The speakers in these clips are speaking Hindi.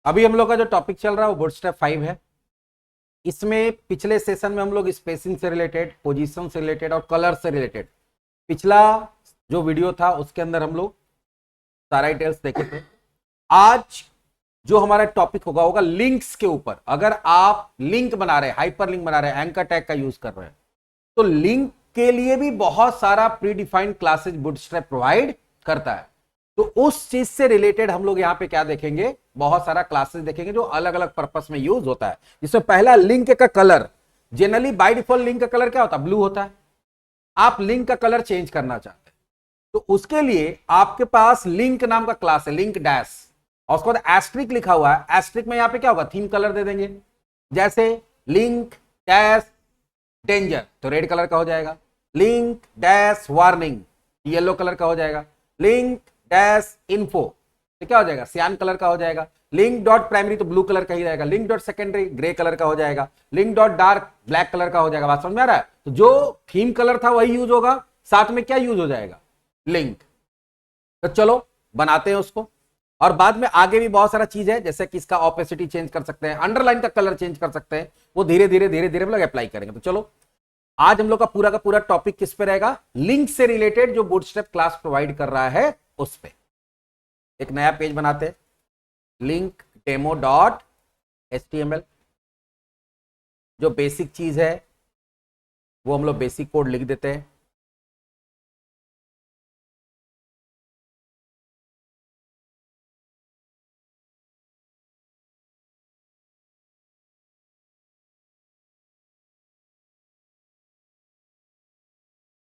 अभी हम लोग का जो टॉपिक चल रहा है वो बूटस्ट्रैप 5 है। इसमें पिछले सेशन में हम लोग स्पेसिंग से रिलेटेड, पोजीशन से रिलेटेड और कलर से रिलेटेड पिछला जो वीडियो था उसके अंदर हम लोग सारा डिटेल्स देखे थे। आज जो हमारा टॉपिक होगा लिंक्स के ऊपर। अगर आप लिंक बना रहे हैं, हाइपर लिंक बना रहे हैं, एंकर टैग का यूज कर रहे हैं, तो लिंक के लिए भी बहुत सारा pre defined classes bootstrap provide करता है। तो उस चीज से रिलेटेड हम लोग यहां पे क्या देखेंगे, बहुत सारा क्लासेस देखेंगे जो अलग अलग पर्पस में यूज होता है। जिसमें पहला लिंक का colour. Generally by default link का कलर क्या होता है? ब्लू होता है। आप लिंक का कलर चेंज करना चाहते हैं तो उसके लिए आपके पास लिंक नाम का क्लास है, लिंक डैश, और उसके बाद एस्ट्रिक लिखा हुआ है। एस्ट्रिक में यहां पे क्या होगा, थीम कलर दे देंगे। जैसे लिंक डैश डेंजर तो रेड कलर का हो जाएगा, link dash warning yellow colour का हो जाएगा, लिंक डैश इन्फो तो क्या हो जाएगा, सियान कलर का हो जाएगा, लिंक डॉट प्राइमरी तो ब्लू कलर का ही रहेगा, link dot secondary grey colour का हो जाएगा, link dot dark black colour का हो जाएगा। बात समझ में आ रहा है? तो जो थीम कलर था वही यूज होगा, साथ में क्या यूज हो जाएगा, लिंक। तो चलो बनाते हैं उसको। और बाद में आगे भी बहुत सारा चीज है, जैसे कि इसका ऑपेसिटी चेंज कर सकते हैं, अंडरलाइन का कलर चेंज कर सकते हैं, वो धीरे धीरे हम लोग अप्लाई करेंगे। तो चलो आज हम लोग का पूरा टॉपिक किस पे रहेगा, लिंक से रिलेटेड जो बूटस्ट्रैप क्लास प्रोवाइड कर रहा है उस पे। एक नया पेज बनाते हैं, लिंक डेमो डॉट HTML। जो बेसिक चीज है वो हम लोग बेसिक कोड लिख देते हैं।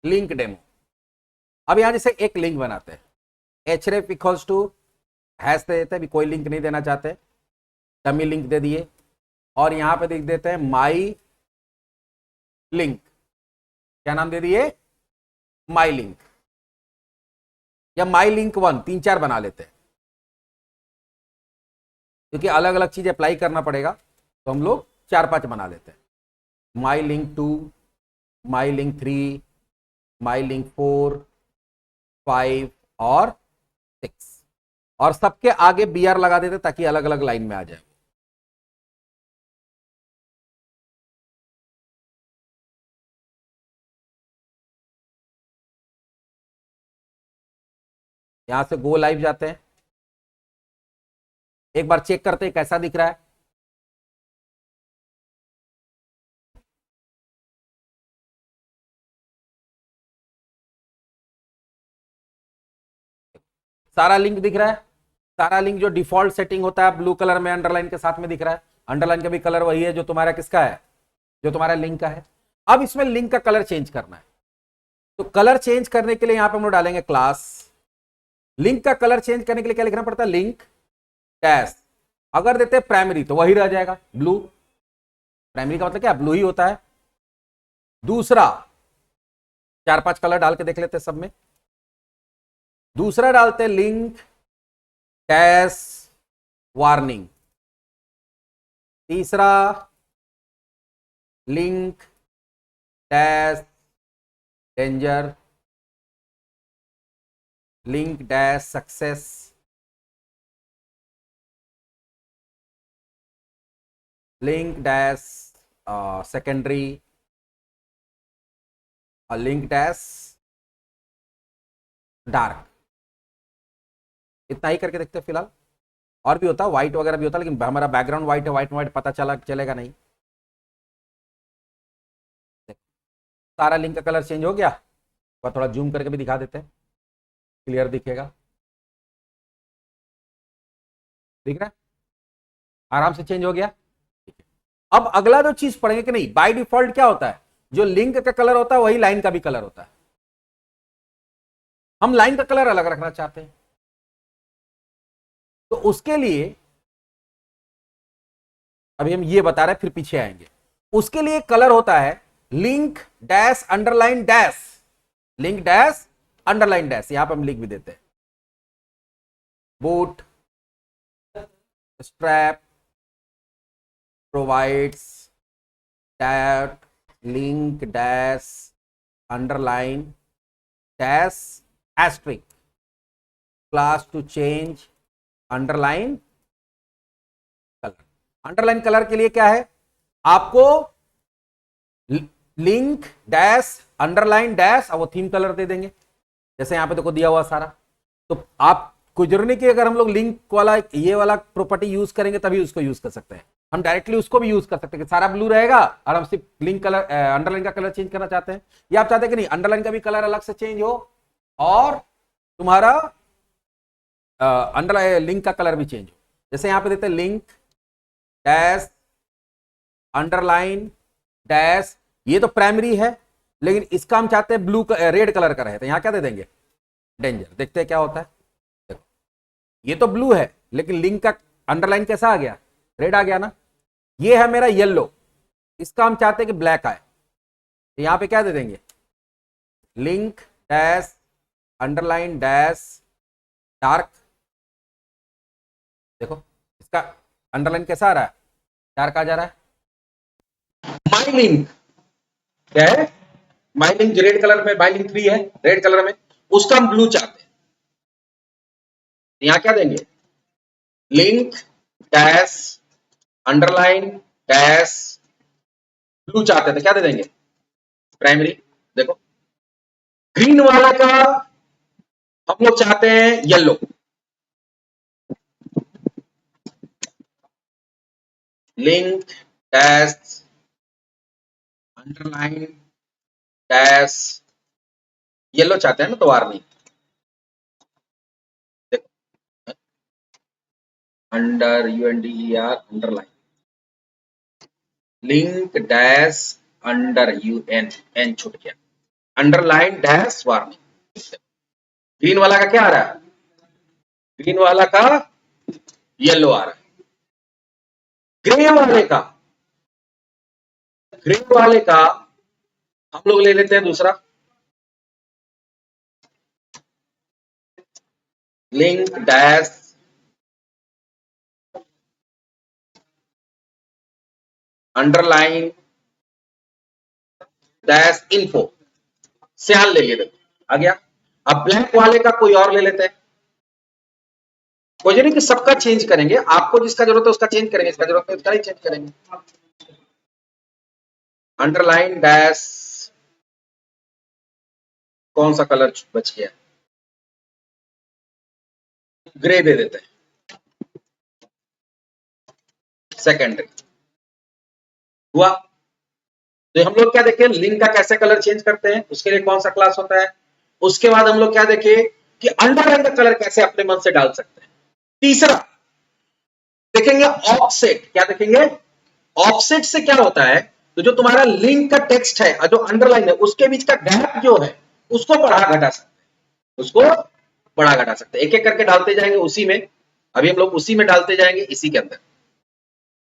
Link demo. अब यहां जैसे एक लिंक बनाते हैं, href इक्वल्स टू हैश दे देते हैं, कोई लिंक नहीं देना चाहते, डमी लिंक दे दिए, और यहां पे लिख देते हैं माई लिंक। क्या नाम दे दिए, माई लिंक या माई लिंक 1, 3-4 बना लेते हैं क्योंकि अलग अलग चीज अप्लाई करना पड़ेगा, तो हम लोग 4-5 बना लेते हैं। माई लिंक 2, माई लिंक 3, माई लिंक 4, 5 और 6, और सबके आगे BR लगा देते ताकि अलग अलग लाइन में आ जाए। यहां से गो लाइव जाते हैं, एक बार चेक करते हैं कैसा दिख रहा है। सारा लिंक दिख रहा है, सारा लिंक जो डिफॉल्ट सेटिंग होता है ब्लू कलर में अंडरलाइन के साथ में दिख रहा है। अंडरलाइन का भी कलर वही है जो तुम्हारा किसका है, जो तुम्हारा लिंक का है। अब इसमें लिंक का कलर चेंज करना है, तो कलर चेंज करने के लिए यहां पे हम लोग डालेंगे क्लास। लिंक का कलर चेंज करने के लिए क्या लिखना पड़ता है, लिंक डैश। अगर देते हैं प्राइमरी तो वही रह जाएगा ब्लू, प्राइमरी का मतलब क्या, ब्लू ही होता है। दूसरा 4-5 कलर डाल के देख लेते हैं सब में। दूसरा डालते हैं लिंक डैश वार्निंग। तीसरा link dash danger, link dash success, link dash secondary, और लिंक डैश डार्क। इतना ही करके देखते हैं फिलहाल। और भी होता है, व्हाइट वगैरह भी होता है, लेकिन हमारा बैकग्राउंड व्हाइट है, व्हाइट व्हाइट पता चलेगा नहीं। सारा लिंक का कलर चेंज हो गया, और थोड़ा जूम करके भी दिखा देते हैं, क्लियर दिखेगा। दिख रहा है, आराम से चेंज हो गया। अब अगला जो चीज पढ़ेंगे कि नहीं, बाय डिफॉल्ट क्या होता है, जो लिंक का कलर होता है वही लाइन का भी कलर होता है। हम लाइन का कलर अलग रखना चाहते हैं, तो उसके लिए अभी हम ये बता रहे हैं, फिर पीछे आएंगे। उसके लिए कलर होता है link dash underline dash, link dash underline dash. यहां पर हम लिख भी देते हैं, boot strap provides that link dash underline dash asterisk class to change underline underline colour के लिए क्या है, आपको लिंक डैश अंडरलाइन डैश और वो थीम कलर दे देंगे, जैसे यहां पे देखो दिया हुआ सारा। तो आप कुजरनी की अगर हम लोग लिंक वाला ये वाला प्रॉपर्टी यूज करेंगे तभी उसको यूज कर सकते हैं। हम डायरेक्टली उसको भी यूज कर सकते हैं कि सारा ब्लू रहेगा और हम सिर्फ लिंक कलर अंडरलाइन का कलर चेंज करना चाहते हैं, या आप चाहते हैं कि नहीं अंडरलाइन का भी कलर अलग से चेंज हो और तुम्हारा अंडरलाइन लिंक का कलर भी चेंज हो। जैसे यहां पे देते हैं लिंक डैश अंडरलाइन डैश, ये तो प्राइमरी है लेकिन इसका हम चाहते हैं ब्लू रेड कलर का रहे, तो यहां क्या दे देंगे डेंजर। देखते हैं क्या होता है। देखो ये तो ब्लू है लेकिन लिंक का अंडरलाइन कैसा आ गया, रेड आ गया ना। ये है मेरा येलो, इसका हम चाहते हैं कि ब्लैक आए, तो यहां पे क्या दे देंगे link dash underline dash dark. देखो इसका अंडरलाइन कैसा आ रहा है, डार्क आ जा रहा है। माई लिंक क्या है, माई लिंक जो रेड कलर में माई लिंक 3 है रेड कलर में, उसका हम ब्लू चाहते हैं। यहां क्या देंगे link dash underline dash blue चाहते थे, क्या दे देंगे प्राइमरी। देखो ग्रीन वाला का हम लोग चाहते हैं yellow, link dash underline dash yellow चाहते हैं ना, तो वार नहीं। देखो under UNDER underline link dash under UN N छूट गया अंडरलाइन डैश वार्निंग। ग्रीन वाला का क्या आ रहा है, ग्रीन वाला का येलो आ रहा है। ग्रे वाले का हम लोग ले लेते हैं दूसरा link dash underline dash info सियाल ले लिए। देखो आ गया। अब ब्लैक वाले का कोई और ले लेते हैं, कोई नहीं कि सबका चेंज करेंगे, आपको जिसका जरूरत है उसका चेंज करेंगे, इसका जरूरत है उसका नहीं चेंज करेंगे। अंडरलाइन डैश कौन सा कलर बच गया, ग्रे दे देते हैं सेकेंडरी हुआ। तो हम लोग क्या देखें लिंक का कैसे कलर चेंज करते हैं, उसके लिए कौन सा क्लास होता है। उसके बाद हम लोग क्या देखें कि अंडरलाइन का कलर कैसे अपने मन से डाल सकते हैं। तीसरा देखेंगे ऑफसेट, क्या देखेंगे ऑफसेट से क्या होता है, तो जो तुम्हारा लिंक का टेक्स्ट है और जो अंडरलाइन है उसके बीच का गैप जो है उसको बढ़ा घटा सकते हैं, उसको बढ़ा घटा सकते हैं। एक एक करके डालते जाएंगे उसी में, अभी हम लोग उसी में डालते जाएंगे इसी के अंदर।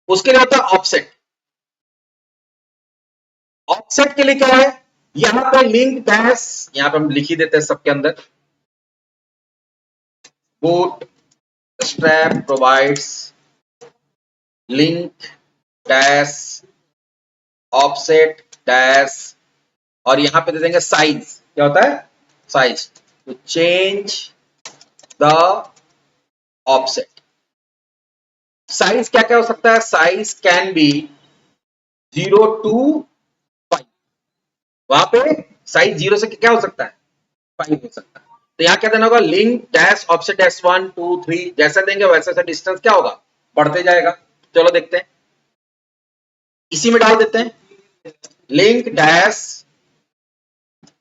उसके लिए होता है ऑफसेट। ऑफसेट के लिए क्या है, यहां पर लिंक डैश यहां पर हम लिख ही देते हैं सबके अंदर Bootstrap provides link dash offset dash और यहां पे दे देंगे साइज। क्या होता है size, to change the offset. Size क्या क्या हो सकता है, साइज कैन बी 0 to 5, वहां पे साइज 0 से क्या हो सकता है 5 हो सकता है। तो यहां क्या देना होगा लिंक डैश ऑफसेट डैश 1 2 3, जैसा देंगे वैसे डिस्टेंस क्या होगा बढ़ते जाएगा। चलो देखते हैं, इसी में डाल देते हैं लिंक डैश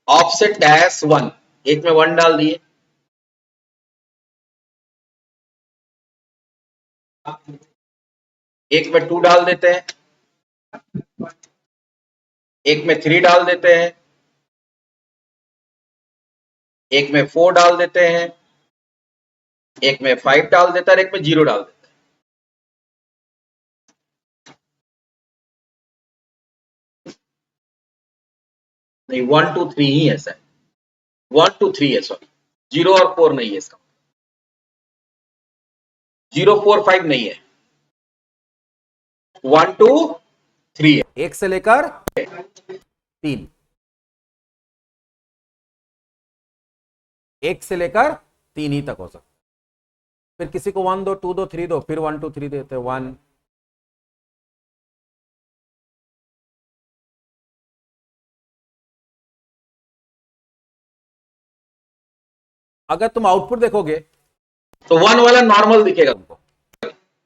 ऑफसेट डैश 1, एक में 1 डाल दिए, एक में 2 डाल देते हैं, एक में 3 डाल देते हैं, एक में 4 डाल देते हैं, एक में 5 डाल देता है, एक में 0 डाल देता है। नहीं 1 2 3 ही ऐसा है, 1 2 3 है सॉरी, 0 और 4 नहीं है, इसका 0 4 5 नहीं है, 1 2 3 है। एक से लेकर 3, एक से लेकर 3 ही तक हो सकता है। फिर किसी को 1 दो 2 दो 3 दो, फिर 1 2 3 देते 1 अगर तुम आउटपुट देखोगे तो 1 वाला नॉर्मल दिखेगा तुमको,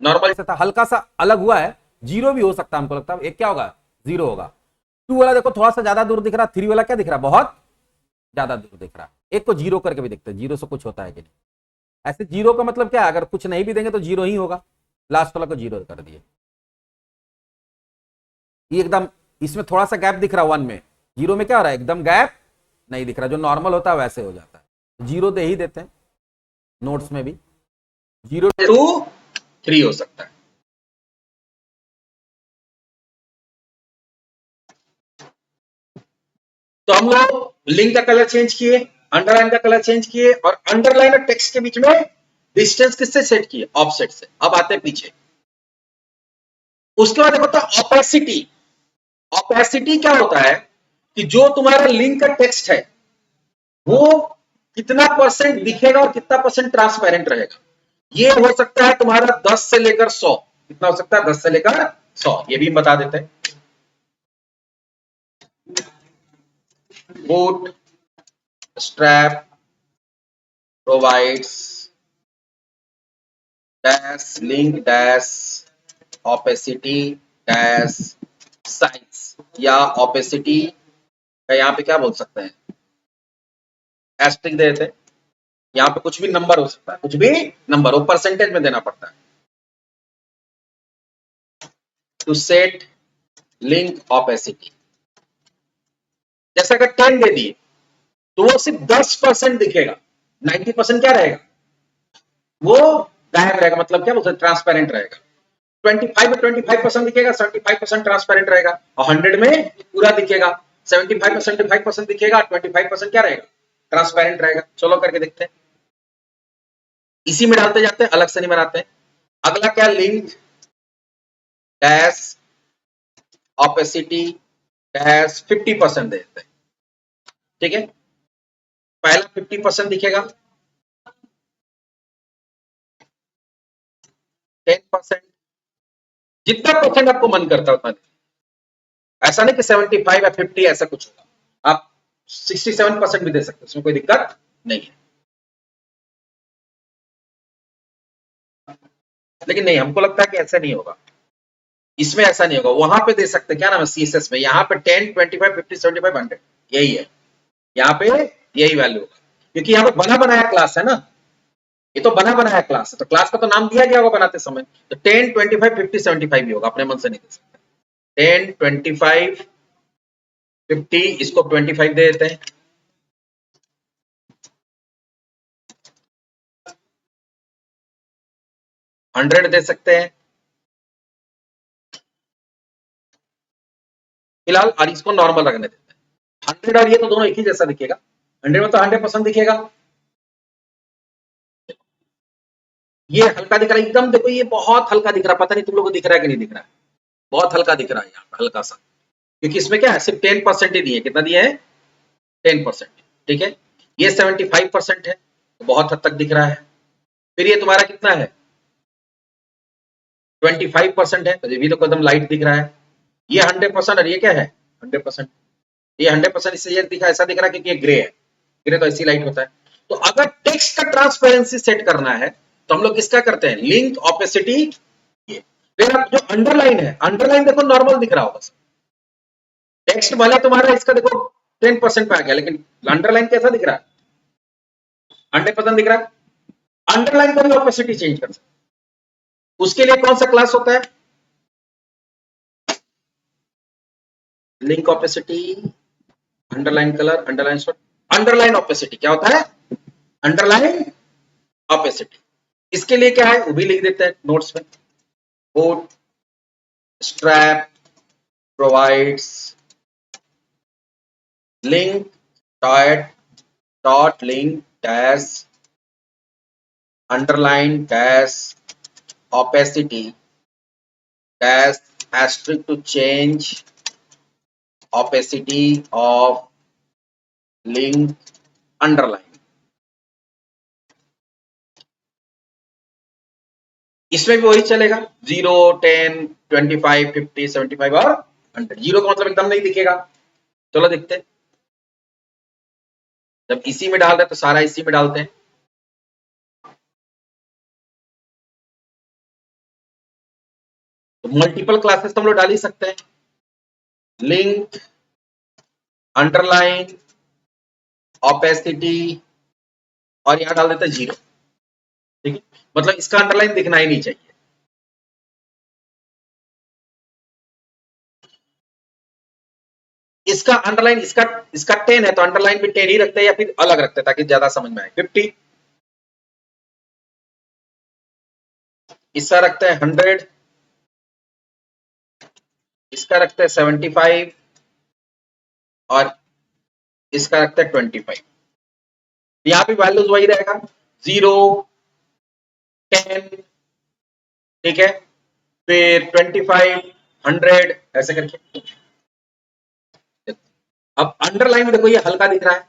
नॉर्मल ऐसा था, हल्का सा अलग हुआ है, जीरो भी हो सकता है, हमको लगता है एक क्या होगा, जीरो होगा। 2 वाला देखो थोड़ा सा ज्यादा दूर दिख रहा, 3 वाला क्या दिख रहा, बहुत ज्यादा दूर दिख रहा। एक को जीरो करके भी देखते हैं, जीरो से कुछ होता है कि नहीं। ऐसे जीरो का मतलब क्या है, अगर कुछ नहीं भी देंगे तो जीरो ही होगा, लास्ट वाला को जीरो कर दिए। ये एकदम, इसमें थोड़ा सा गैप दिख रहा 1 में, जीरो में क्या हो रहा है, एकदम गैप नहीं दिख रहा, जो नॉर्मल होता है वैसे हो जाता है। जीरो दे ही देते हैं नोट्स में भी, 0 2 3 हो सकता है। तो हम लोग लिंक का कलर चेंज किए, अंडरलाइन का कलर चेंज किए, और अंडरलाइन और टेक्स्ट के बीच में डिस्टेंस किससे सेट किए, ऑफसेट से। अब आते हैं पीछे, उसके बाद देखो तो ऑपेसिटी। ऑपेसिटी क्या होता है कि जो तुम्हारा लिंक का टेक्स्ट है वो कितना परसेंट दिखेगा और कितना परसेंट ट्रांसपेरेंट रहेगा। ये हो सकता है तुम्हारा 10 से लेकर 100, कितना हो सकता है, 10 से लेकर 100, ये भी बता देते हैं। boot strap provides dash link dash opacity dash size, या opacity का यहाँ पे क्या बोल सकते हैं, एस्ट्रिक दे देते हैं। यहाँ पे कुछ भी नंबर हो सकता है, कुछ भी नंबर, वो परसेंटेज में देना पड़ता है। टू सेट लिंक opacity, जैसे अगर 10 दे दिए तो वो सिर्फ 10% दिखेगा, 90% क्या रहेगा, वो गायब रहेगा, मतलब क्या बोलते हैं, ट्रांसपेरेंट रहेगा। 25 में 25% दिखेगा, 75% ट्रांसपेरेंट रहेगा, और 100 में पूरा दिखेगा, 75 में 75% दिखेगा, 25% क्या रहेगा, ट्रांसपेरेंट रहेगा। चलो करके देखते हैं, इसी में डालते जाते हैं, अलग से नहीं बनाते हैं। अगला क्या, लिंक डैश ऑपेसिटी डैश 50% दे देते हैं, ठीक है। पहला 50% दिखेगा, 10%, जितना परसेंट आपको मन करता है उतना। ऐसा नहीं कि 75 या 50 ऐसा कुछ होगा, आप 67% भी दे सकते हैं, उसमें कोई दिक्कत नहीं है। लेकिन नहीं, हमको लगता है कि ऐसा नहीं होगा, इसमें ऐसा नहीं होगा। वहां पे दे सकते, क्या नाम है, सीएसएस में, यहाँ पे 10, 25, 50, 75, 100 यही है, यहाँ पे यही वैल्यू होगा, क्योंकि यहाँ पे बना बनाया क्लास है ना, ये तो बना बनाया क्लास है, तो क्लास का तो नाम दिया गया होगा बनाते समय, तो 10, 25, 50, 75 भी होगा, अपने मन से नहीं दे सकते। 10, 25, 50, इसको 25 दे देते हैं, 100 दे सकते हैं फिलहाल, और इसको नॉर्मल रखने देते हैं। 100 और ये तो दोनों एक ही जैसा दिखेगा, 100 में तो 100% दिखेगा। ये हल्का दिख रहा है एकदम, देखो ये बहुत हल्का दिख रहा है, पता नहीं तुम लोगों को दिख रहा है कि नहीं दिख रहा है, बहुत हल्का दिख रहा है यहाँ पे, हल्का सा, क्योंकि इसमें क्या है, सिर्फ 10% ही दिए, कितना दिए है, 10%, ठीक है। ये 75% है, तो बहुत हद तक दिख रहा है। फिर ये तुम्हारा कितना है, 25% है, तो ये भी तो एकदम लाइट दिख रहा है। ये 100%, और ये क्या है, 100%। ये 100% इससे ये दिखा, ऐसा दिख रहा है क्योंकि ये ग्रे है, ग्रे तो ऐसी लाइट होता है। तो अगर टेक्स्ट का ट्रांसपेरेंसी सेट करना है तो हम लोग किसका करते हैं, लिंक ऑपेसिटी। फिर आप जो अंडरलाइन है, अंडरलाइन देखो नॉर्मल दिख रहा होगा, टेक्स्ट वाले तुम्हारा इसका देखो 10% पे आ गया, लेकिन अंडरलाइन कैसा दिख रहा है, 100% दिख रहा है। अंडरलाइन का भी ऑपेसिटी चेंज कर सकते, उसके लिए कौन सा क्लास होता है, link opacity, underline colour, underline shot, underline opacity क्या होता है, अंडरलाइन ऑपेसिटी। इसके लिए क्या है वो भी लिख देते हैं नोट्स में, boot strap provides link dot link dash underline dash opacity dash asterisk to change opacity of link underline। इसमें भी वही चलेगा, 0, 10, 25, 50, 75 और 100। 0 का मतलब एकदम नहीं दिखेगा। चलो देखते हैं, जब इसी में डाल रहे तो सारा इसी में डालते हैं, तो मल्टीपल क्लासेस तो हम लोग डाल ही सकते हैं, लिंक, अंडरलाइन, ऑपेसिटी, और यहां डाल देते हैं 0। ठीक है, मतलब इसका अंडरलाइन दिखना ही नहीं चाहिए। इसका अंडरलाइन, इसका 10 है तो अंडरलाइन भी 10 ही रखते हैं या फिर अलग रखते हैं ताकि ज्यादा समझ में आए। 50, इसका रखते हैं 100, इसका रखते हैं 75 और इसका रखते हैं 25। यहां भी वैल्यूज वही रहेगा, 0, 10, ठीक है, फिर 25, 100 ऐसे करके। अब अंडरलाइन में देखो ये हल्का दिख रहा है,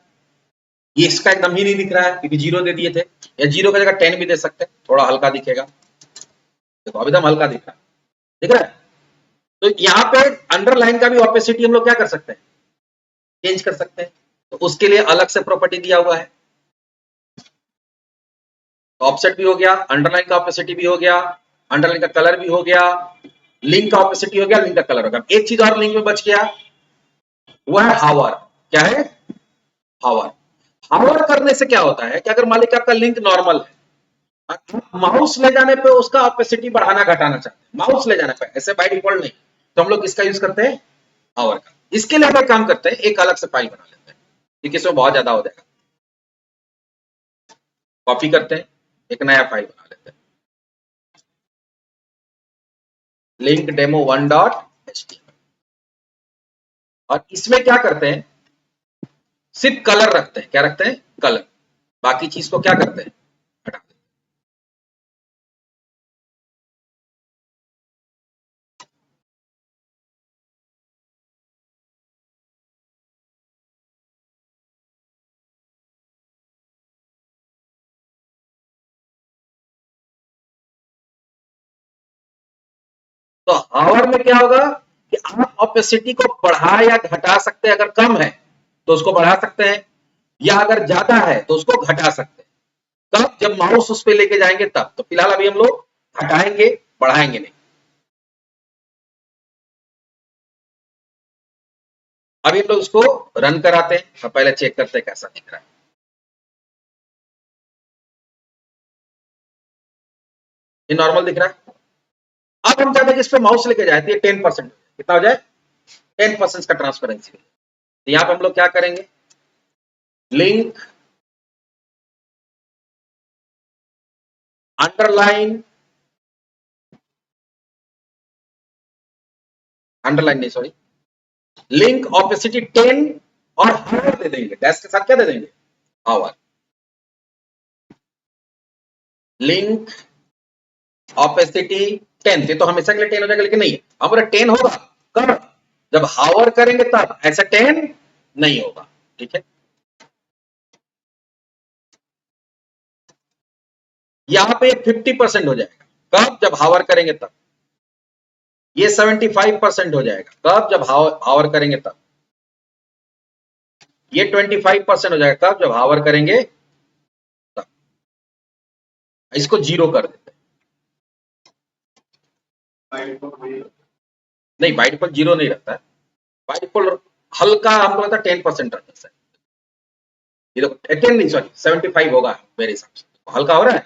ये इसका एकदम ही नहीं दिख रहा है क्योंकि 0 दे दिए थे, या 0 की जगह 10 भी दे सकते हैं, थोड़ा हल्का दिखेगा। देखो अब एकदम हल्का दिख रहा है, दिख रहा है। तो यहाँ पे अंडरलाइन का भी ऑपेसिटी हम लोग क्या कर सकते हैं, चेंज कर सकते हैं। तो उसके लिए अलग से प्रॉपर्टी दिया हुआ है, ऑफसेट भी हो गया, अंडरलाइन का ऑपेसिटी भी हो गया, अंडरलाइन का कलर भी हो गया, लिंक का ऑपेसिटी हो गया, लिंक का कलर हो गया। एक चीज और लिंक में बच गया, वो है हावर। क्या है, हावर। हावर करने से क्या होता है कि अगर मान लीजिए आपका लिंक नॉर्मल है, माउस ले जाने पे उसका ऑपेसिटी बढ़ाना घटाना चाहते हैं, माउस ले जाने पे, ऐसे बाय डिफॉल्ट नहीं, तो हम लोग इसका यूज करते हैं, हावर का। इसके लिए हम काम करते हैं, एक अलग से फाइल बना लेते हैं, क्योंकि इसमें बहुत ज्यादा हो जाएगा। कॉपी करते हैं, एक नया फाइल बना लेते हैं, लिंक डेमो 1.html, और इसमें क्या करते हैं, सिर्फ कलर रखते हैं। क्या रखते हैं, कलर। बाकी चीज को क्या करते हैं, हटा देते हैं। तो हावर में क्या होगा कि आप ऑपेसिटी को बढ़ा या घटा सकते हैं, अगर कम है तो उसको बढ़ा सकते हैं, या अगर ज्यादा है तो उसको घटा सकते हैं। कब, जब माउस उस पर लेके जाएंगे तब। तो फिलहाल अभी हम लोग घटाएंगे, बढ़ाएंगे नहीं। अभी हम लोग उसको रन कराते हैं और पहले चेक करते हैं कैसा दिख रहा है। ये नॉर्मल दिख रहा है। अब हम चाहते हैं कि इस पे माउस लेके जाए तो ये 10%, कितना हो जाए, 10% का ट्रांसपेरेंसी। तो यहां पे हम लोग क्या करेंगे, लिंक, अंडरलाइन, अंडरलाइन नहीं सॉरी, लिंक ऑपेसिटी 10 और हावर दे देंगे, डैश के साथ क्या दे देंगे, हावर। लिंक ऑपेसिटी 10, ये तो हमेशा के लिए 10 हो जाएगा, लेकिन नहीं, हमारा 10 होगा कब, जब हावर करेंगे तब, ऐसा 10 नहीं होगा। ठीक है, यहां पे 50% हो जाएगा, कब, जब हावर करेंगे तब। ये 75% हो जाएगा, कब, जब हावर करेंगे तब। ये 25% हो जाएगा, कब, जब हावर करेंगे तब। इसको 0 कर देते हैं। नहीं, बाय डिफॉल्ट 0 नहीं रहता है, बाय डिफॉल्ट हल्का हमको लगता है 10% रहता है। ये देखो 10 नहीं सॉरी 75 होगा मेरे हिसाब से, हल्का हो रहा है।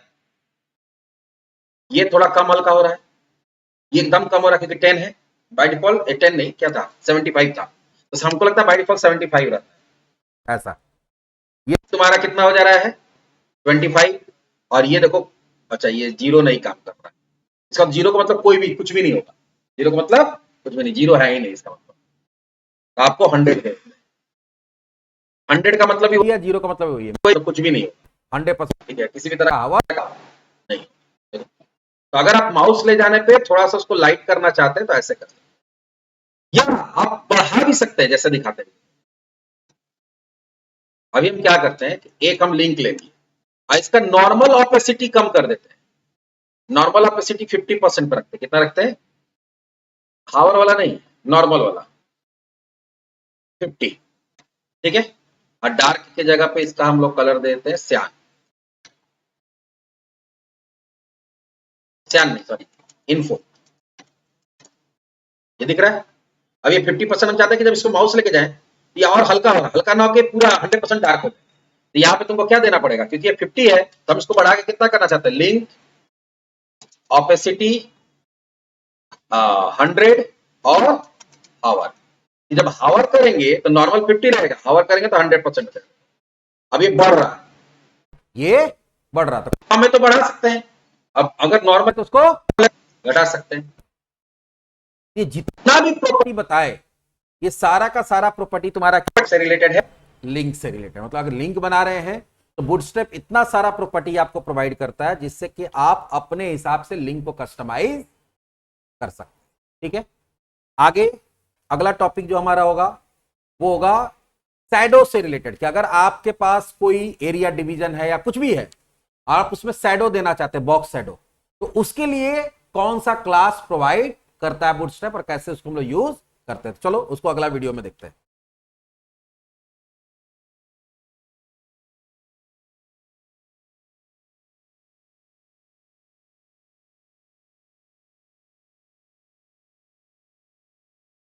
ये थोड़ा कम हल्का हो रहा है, ये एकदम कम हो रहा है क्योंकि 10 है। बाय डिफॉल्ट 10 नहीं, क्या था, 75 था। तो हमको लगता है बाय डिफॉल्ट 75 रहता है ऐसा। ये तुम्हारा कितना हो जा रहा है, 25, और ये देखो, अच्छा ये 0 नहीं काम कर रहा है। इसका 0 का मतलब कोई भी कुछ भी नहीं होगा, 0 का मतलब कुछ भी नहीं, 0 है ही नहीं इसका मतलब। तो आपको 100 है, 100 का मतलब ही, 0 का मतलब वही है, कोई कुछ भी नहीं, 100%। ठीक है, किसी भी तरह हावर का नहीं। तो अगर आप माउस ले जाने पे थोड़ा सा उसको लाइट करना चाहते हैं तो ऐसे कर सकते हैं, या आप बढ़ा भी सकते हैं जैसे दिखाते हैं। अभी हम क्या करते हैं कि एक हम लिंक ले लिए और इसका नॉर्मल ऑपेसिटी कम कर देते हैं। नॉर्मल ऑपेसिटी 50% पर रखते हैं। कितना रखते हैं, हावर वाला नहीं, नॉर्मल वाला 50। ठीक है, और डार्क की जगह पे इसका हम लोग कलर देते हैं सियान, सियान नहीं सॉरी, इन्फो। ये दिख रहा है। अब ये 50% हम चाहते हैं कि जब इसको माउस लेके जाएं ये और हल्का हो, हल्का ना होके पूरा 100% डार्क हो जाए। तो यहाँ पे तुमको क्या देना पड़ेगा, क्योंकि ये 50 है तो हम इसको बढ़ा के कितना करना चाहते हैं, लिंक ऑपेसिटी 100 और हावर। जब हावर करेंगे तो नॉर्मल 50 रहेगा, हावर करेंगे तो 100% हो जाएगा। अब ये बढ़ रहा है, ये बढ़ रहा था, हमें तो बढ़ा सकते हैं, अब अगर नॉर्मल तो उसको घटा सकते हैं। ये जितना भी प्रॉपर्टी बताए ये सारा का सारा प्रॉपर्टी तुम्हारा से रिलेटेड है, लिंक से रिलेटेड। मतलब अगर लिंक बना रहे हैं तो बूटस्ट्रैप इतना सारा प्रॉपर्टी आपको प्रोवाइड करता है जिससे कि आप अपने हिसाब से लिंक को कस्टमाइज कर सकते हैं। ठीक है, आगे अगला टॉपिक जो हमारा होगा वो होगा शैडो से रिलेटेड, कि अगर आपके पास कोई एरिया डिवीजन है या कुछ भी है, आप उसमें शैडो देना चाहते हैं, बॉक्स शैडो, तो उसके लिए कौन सा क्लास प्रोवाइड करता है बूटस्ट्रैप और कैसे उसको हम लोग यूज करते हैं। चलो उसको अगला वीडियो में देखते हैं।